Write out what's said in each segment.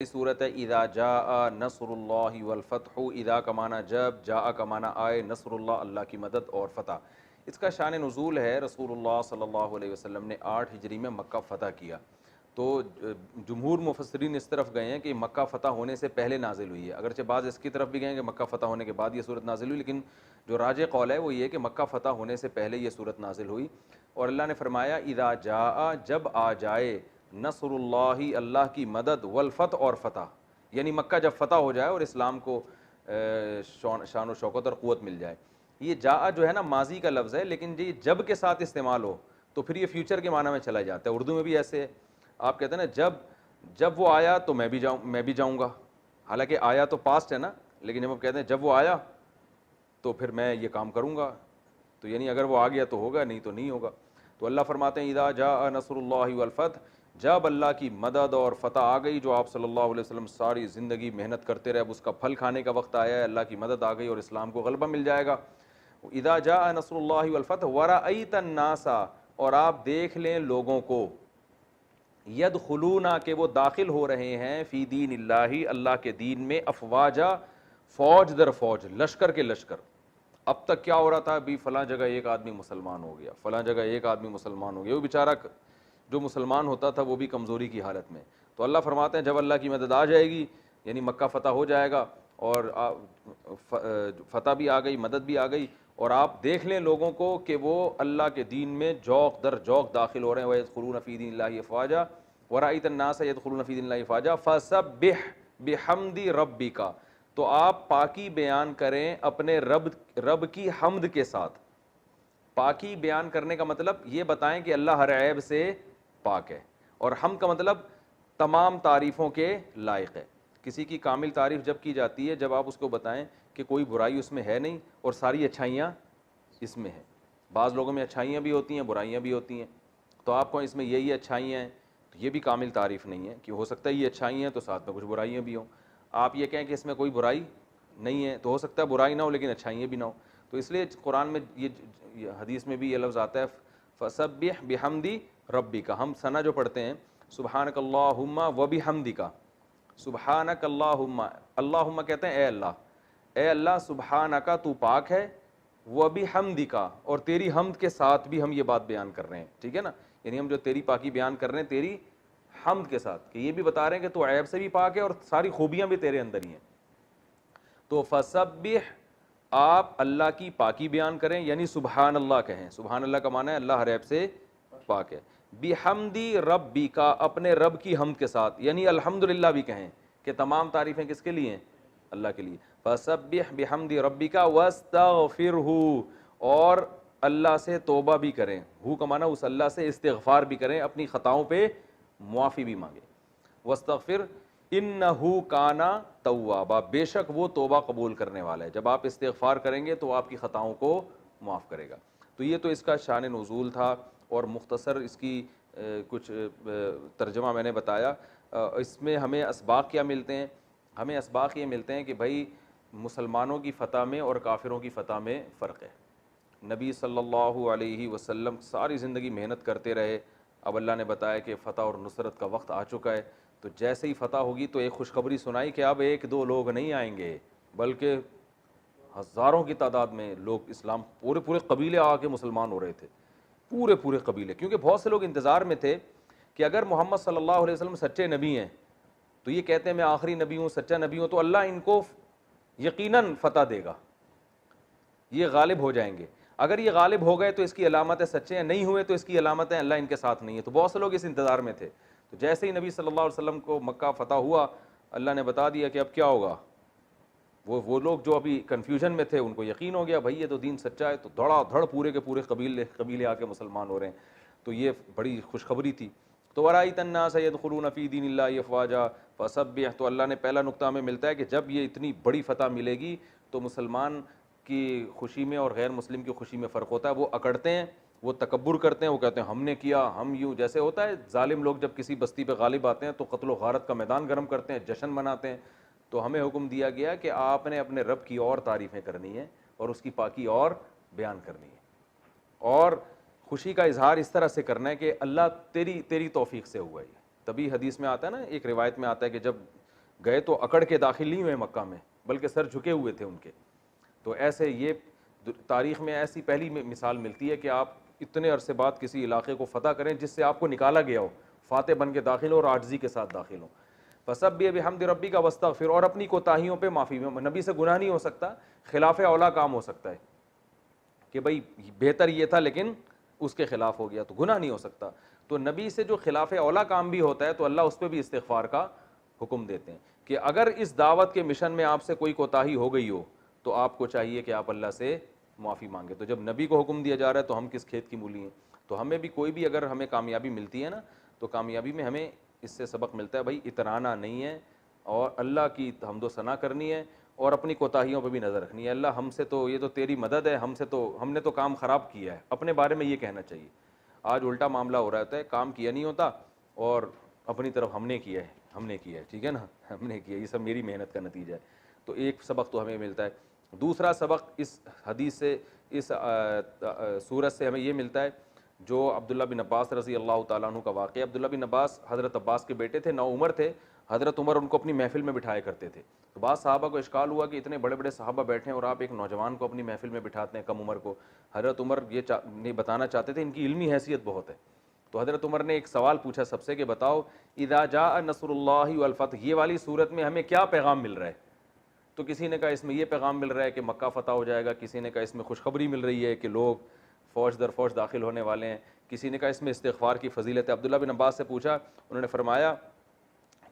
صورت ہے اذا جاء نصر اللہ والفتح، اذا کا معنی جب، جاء کا معنی آئے، نصر اللہ اللہ کی مدد اور فتح۔ اس کا شان نزول ہے رسول اللہ صلی اللہ علیہ وسلم نے 8 ہجری میں مکہ فتح کیا۔ تو جمہور مفسرین اس طرف گئے ہیں کہ مکہ فتح ہونے سے پہلے نازل ہوئی ہے، اگرچہ بعض اس کی طرف بھی گئے ہیں کہ مکہ فتح ہونے کے بعد یہ صورت نازل ہوئی، لیکن جو راجح قول ہے وہ یہ کہ مکہ فتح ہونے سے پہلے یہ صورت نازل ہوئی۔ اور اللہ نے فرمایا اذا جاء، جب آ جائے، نصر اللہ اللہ کی مدد، والفتح اور فتح، یعنی مکہ جب فتح ہو جائے اور اسلام کو شان و شوکت اور قوت مل جائے۔ یہ جاء جو ہے نا ماضی کا لفظ ہے، لیکن یہ جب کے ساتھ استعمال ہو تو پھر یہ فیوچر کے معنی میں چلا جاتا ہے۔ اردو میں بھی ایسے ہے، آپ کہتے ہیں نا جب وہ آیا تو میں بھی جاؤں گا، حالانکہ آیا تو پاسٹ ہے نا، لیکن جب ہم کہتے ہیں جب وہ آیا تو پھر میں یہ کام کروں گا، تو یعنی اگر وہ آ گیا تو ہوگا، نہیں تو نہیں ہوگا۔ تو اللہ فرماتے ہیں اذا جاء نصر اللہ والفتح، جب اللہ کی مدد اور فتح آ گئی، جو آپ صلی اللہ علیہ وسلم ساری زندگی محنت کرتے رہے، اب اس کا پھل کھانے کا وقت آیا ہے، اللہ کی مدد آ گئی اور اسلام کو غلبہ مل جائے گا۔ اذا جاء نصر اللہ والفتح ورأیت الناس، اور آپ دیکھ لیں لوگوں کو، یدخلون، کہ وہ داخل ہو رہے ہیں، فی دین اللہ اللہ کے دین میں، افواجا، فوج در فوج، لشکر کے لشکر۔ اب تک کیا ہو رہا تھا، بھی فلاں جگہ ایک آدمی مسلمان ہو گیا، فلاں جگہ ایک آدمی مسلمان ہو گیا، وہ بیچارہ جو مسلمان ہوتا تھا وہ بھی کمزوری کی حالت میں۔ تو اللہ فرماتے ہیں جب اللہ کی مدد آ جائے گی، یعنی مکہ فتح ہو جائے گا اور فتح بھی آ گئی، مدد بھی آ گئی، اور آپ دیکھ لیں لوگوں کو کہ وہ اللہ کے دین میں جوق در جوق داخل ہو رہے ہیں، وَيَدْخُلُونَ فِي دِينِ اللَّهِ أَفْوَاجًا وَرَأَيْتَ النَّاسَ يَدْخُلُونَ فِي دِينِ اللَّهِ أَفْوَاجًا فَسَبِّحْ بِحَمْدِ رَبِّكَ، تو آپ پاکی بیان کریں اپنے رب کی حمد کے ساتھ۔ پاکی بیان کرنے کا مطلب یہ بتائیں کہ اللہ ہر عیب سے پاک ہے، اور حمد کا مطلب تمام تعریفوں کے لائق ہے۔ کسی کی کامل تعریف جب کی جاتی ہے جب آپ اس کو بتائیں کہ کوئی برائی اس میں ہے نہیں اور ساری اچھائیاں اس میں ہیں۔ بعض لوگوں میں اچھائیاں بھی ہوتی ہیں، برائیاں بھی ہوتی ہیں، تو آپ کو اس میں یہی اچھائیاں ہیں، تو یہ بھی کامل تعریف نہیں ہے، کہ ہو سکتا ہے یہ اچھائیاں ہیں تو ساتھ میں کچھ برائیاں بھی ہوں۔ آپ یہ کہیں کہ اس میں کوئی برائی نہیں ہے، تو ہو سکتا ہے برائی نہ ہو لیکن اچھائیاں بھی نہ ہو۔ تو اس لیے قرآن میں یہ حدیث میں بھی یہ لفظ آتا ہے فسبح بحمدی ربک، ہم ثنا جو پڑھتے ہیں سبحانک اللہم وبحمدک، سبحانک اللہم، اللہم کہتے ہیں اے اللہ سبحانک تو پاک ہے، وبحمدک اور تیری حمد کے ساتھ بھی ہم یہ بات بیان کر رہے ہیں، ٹھیک ہے نا، یعنی ہم جو تیری پاکی بیان کر رہے ہیں تیری حمد کے ساتھ، کہ یہ بھی بتا رہے ہیں کہ تو عیب سے بھی پاک ہے اور ساری خوبیاں بھی تیرے اندر ہی ہیں۔ تو فسبح، آپ اللہ کی پاکی بیان کریں، یعنی سبحان اللہ کہیں، سبحان اللہ کا معنی ہے اللہ ہر عیب سے پاک ہے، بحمدی ربی کا، اپنے رب کی حمد کے ساتھ، یعنی الحمدللہ بھی کہیں کہ تمام تعریفیں کس کے لیے ہیں، اللہ کے لیے۔ فسبح بحمدی ربی کا واستغفرہ، اور اللہ سے توبہ بھی کریں، ہو کا معنی اس اللہ سے استغفار بھی کریں، اپنی خطاؤں پہ معافی بھی مانگیں۔ واستغفر انہو کانا توابا، بے شک وہ توبہ قبول کرنے والا ہے، جب آپ استغفار کریں گے تو آپ کی خطاؤں کو معاف کرے گا۔ تو یہ تو اس کا شان نزول تھا، اور مختصر اس کی کچھ ترجمہ میں نے بتایا۔ اس میں ہمیں اسباق کیا ملتے ہیں؟ ہمیں اسباق یہ ملتے ہیں کہ بھائی مسلمانوں کی فتح میں اور کافروں کی فتح میں فرق ہے۔ نبی صلی اللہ علیہ وسلم ساری زندگی محنت کرتے رہے، اب اللہ نے بتایا کہ فتح اور نصرت کا وقت آ چکا ہے، تو جیسے ہی فتح ہوگی تو ایک خوشخبری سنائی کہ اب 1-2 لوگ نہیں آئیں گے، بلکہ ہزاروں کی تعداد میں لوگ اسلام، پورے قبیلے آ کے مسلمان ہو رہے تھے، پورے قبیلے، کیونکہ بہت سے لوگ انتظار میں تھے کہ اگر محمد صلی اللہ علیہ وسلم سچے نبی ہیں، تو یہ کہتے ہیں میں آخری نبی ہوں، سچا نبی ہوں، تو اللہ ان کو یقیناً فتح دے گا، یہ غالب ہو جائیں گے۔ اگر یہ غالب ہو گئے تو اس کی علامت ہے سچے ہیں، نہیں ہوئے تو اس کی علامت ہے اللہ ان کے ساتھ نہیں ہے۔ تو بہت سے لوگ اس انتظار میں تھے، تو جیسے ہی نبی صلی اللہ علیہ وسلم کو مکہ فتح ہوا، اللہ نے بتا دیا کہ اب کیا ہوگا۔ وہ لوگ جو ابھی کنفیوژن میں تھے ان کو یقین ہو گیا بھائی یہ تو دین سچا ہے، تو دھڑا دھڑ پورے کے پورے قبیلے آ کے مسلمان ہو رہے ہیں، تو یہ بڑی خوشخبری تھی۔ تو وَرَأَيْتَ النَّاسَ يَدْخُلُونَ فِي دِينِ اللَّهِ أَفْوَاجًا فَسَبِّحْ، تو اللہ نے پہلا نقطہ ہمیں ملتا ہے کہ جب یہ اتنی بڑی فتح ملے گی تو مسلمان کی خوشی میں اور غیر مسلم کی خوشی میں فرق ہوتا ہے۔ وہ اکڑتے ہیں، وہ تکبر کرتے ہیں، وہ کہتے ہیں ہم نے کیا، ہم یوں، جیسے ہوتا ہے ظالم لوگ جب کسی بستی پہ غالب آتے ہیں تو قتل و غارت کا میدان گرم کرتے ہیں، جشن مناتے ہیں۔ تو ہمیں حکم دیا گیا کہ آپ نے اپنے رب کی اور تعریفیں کرنی ہیں اور اس کی پاکی اور بیان کرنی ہے، اور خوشی کا اظہار اس طرح سے کرنا ہے کہ اللہ تیری توفیق سے ہوا ہے۔ تبھی حدیث میں آتا ہے نا، ایک روایت میں آتا ہے کہ جب گئے تو اکڑ کے داخل نہیں ہوئے مکہ میں بلکہ سر جھکے ہوئے تھے ان کے. تو ایسے یہ تاریخ میں ایسی پہلی مثال ملتی ہے کہ آپ اتنے عرصے بعد کسی علاقے کو فتح کریں جس سے آپ کو نکالا گیا ہو, فاتح بن کے داخل ہو اور عاجزی کے ساتھ داخل ہوں. فسبح بحمد ربک واستغفر, اور اپنی کوتاہیوں پہ معافی. نبی سے گناہ نہیں ہو سکتا, خلاف اولا کام ہو سکتا ہے کہ بھائی بہتر یہ تھا لیکن اس کے خلاف ہو گیا تو گناہ نہیں ہو سکتا. تو نبی سے جو خلاف اولا کام بھی ہوتا ہے تو اللہ اس پہ بھی استغفار کا حکم دیتے ہیں کہ اگر اس دعوت کے مشن میں آپ سے کوئی کوتاہی ہو گئی ہو تو آپ کو چاہیے کہ آپ اللہ سے معافی مانگے. تو جب نبی کو حکم دیا جا رہا ہے تو ہم کس کھیت کی مولی ہیں. تو ہمیں بھی کوئی بھی اگر ہمیں کامیابی ملتی ہے نا تو کامیابی میں ہمیں اس سے سبق ملتا ہے بھائی اترانا نہیں ہے اور اللہ کی حمد و ثنا کرنی ہے اور اپنی کوتاہیوں پہ بھی نظر رکھنی ہے. اللہ ہم سے تو یہ تو تیری مدد ہے, ہم نے تو کام خراب کیا ہے, اپنے بارے میں یہ کہنا چاہیے. آج الٹا معاملہ ہو رہا ہے, کام کیا نہیں ہوتا اور اپنی طرف ہم نے کیا ہے, ٹھیک ہے نا, ہم نے کیا, یہ سب میری محنت کا نتیجہ ہے. تو ایک سبق تو ہمیں ملتا ہے. دوسرا سبق اس حدیث سے, اس سورت سے ہمیں یہ ملتا ہے جو عبداللہ بن عباس رضی اللہ تعالیٰ عنہ کا واقعہ. عبداللہ بن عباس حضرت عباس کے بیٹے تھے, 9 عمر تھے. حضرت عمر ان کو اپنی محفل میں بٹھایا کرتے تھے. تو بعض صحابہ کو اشکال ہوا کہ اتنے بڑے بڑے صحابہ بیٹھے ہیں اور آپ ایک نوجوان کو اپنی محفل میں بٹھاتے ہیں, کم عمر کو. حضرت عمر یہ نہیں بتانا چاہتے تھے ان کی علمی حیثیت بہت ہے. تو حضرت عمر نے ایک سوال پوچھا سب سے کہ بتاؤ اذا جاء نصر اللہ والفتح, یہ والی صورت میں ہمیں کیا پیغام مل رہا ہے؟ تو کسی نے کہا اس میں یہ پیغام مل رہا ہے کہ مکہ فتح ہو جائے گا, کسی نے کہا اس میں خوشخبری مل رہی ہے کہ لوگ فوج در فوج داخل ہونے والے ہیں, کسی نے کہا اس میں استغفار کی فضیلت ہے. عبداللہ بن عباس سے پوچھا, انہوں نے فرمایا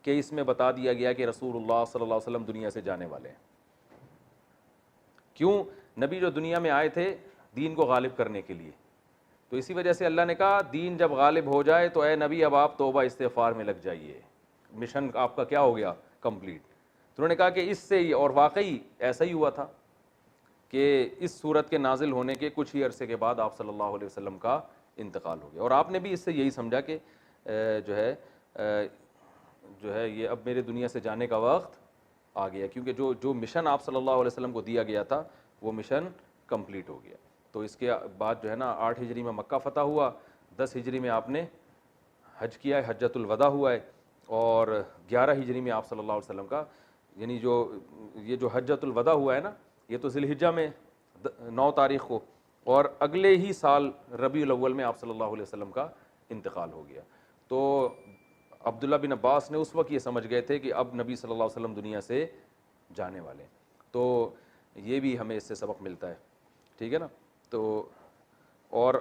کہ اس میں بتا دیا گیا کہ رسول اللہ صلی اللہ علیہ وسلم دنیا سے جانے والے ہیں. کیوں؟ نبی جو دنیا میں آئے تھے دین کو غالب کرنے کے لیے, تو اسی وجہ سے اللہ نے کہا دین جب غالب ہو جائے تو اے نبی اب آپ توبہ استغفار میں لگ جائیے, مشن آپ کا کیا ہو گیا؟ کمپلیٹ. تو انہوں نے کہا کہ اس سے ہی, اور واقعی ایسا ہی ہوا تھا کہ اس صورت کے نازل ہونے کے کچھ ہی عرصے کے بعد آپ صلی اللہ علیہ وسلم کا انتقال ہو گیا. اور آپ نے بھی اس سے یہی سمجھا کہ جو ہے یہ اب میرے دنیا سے جانے کا وقت آ گیا, کیونکہ جو مشن آپ صلی اللہ علیہ وسلم کو دیا گیا تھا وہ مشن کمپلیٹ ہو گیا. تو اس کے بعد جو ہے نا 8 ہجری میں مکہ فتح ہوا, 10 ہجری میں آپ نے حج کیا ہے, حجۃ الوداع ہوا ہے, اور 11 ہجری میں آپ صلی اللہ علیہ وسلم کا یعنی یہ جو حجۃ الوداع ہوا ہے نا یہ تو ذی الحجہ میں 9 تاریخ کو, اور اگلے ہی سال ربیع الاول میں آپ صلی اللہ علیہ وسلم کا انتقال ہو گیا. تو عبداللہ بن عباس نے اس وقت یہ سمجھ گئے تھے کہ اب نبی صلی اللہ علیہ وسلم دنیا سے جانے والے ہیں. تو یہ بھی ہمیں اس سے سبق ملتا ہے, ٹھیک ہے نا. تو اور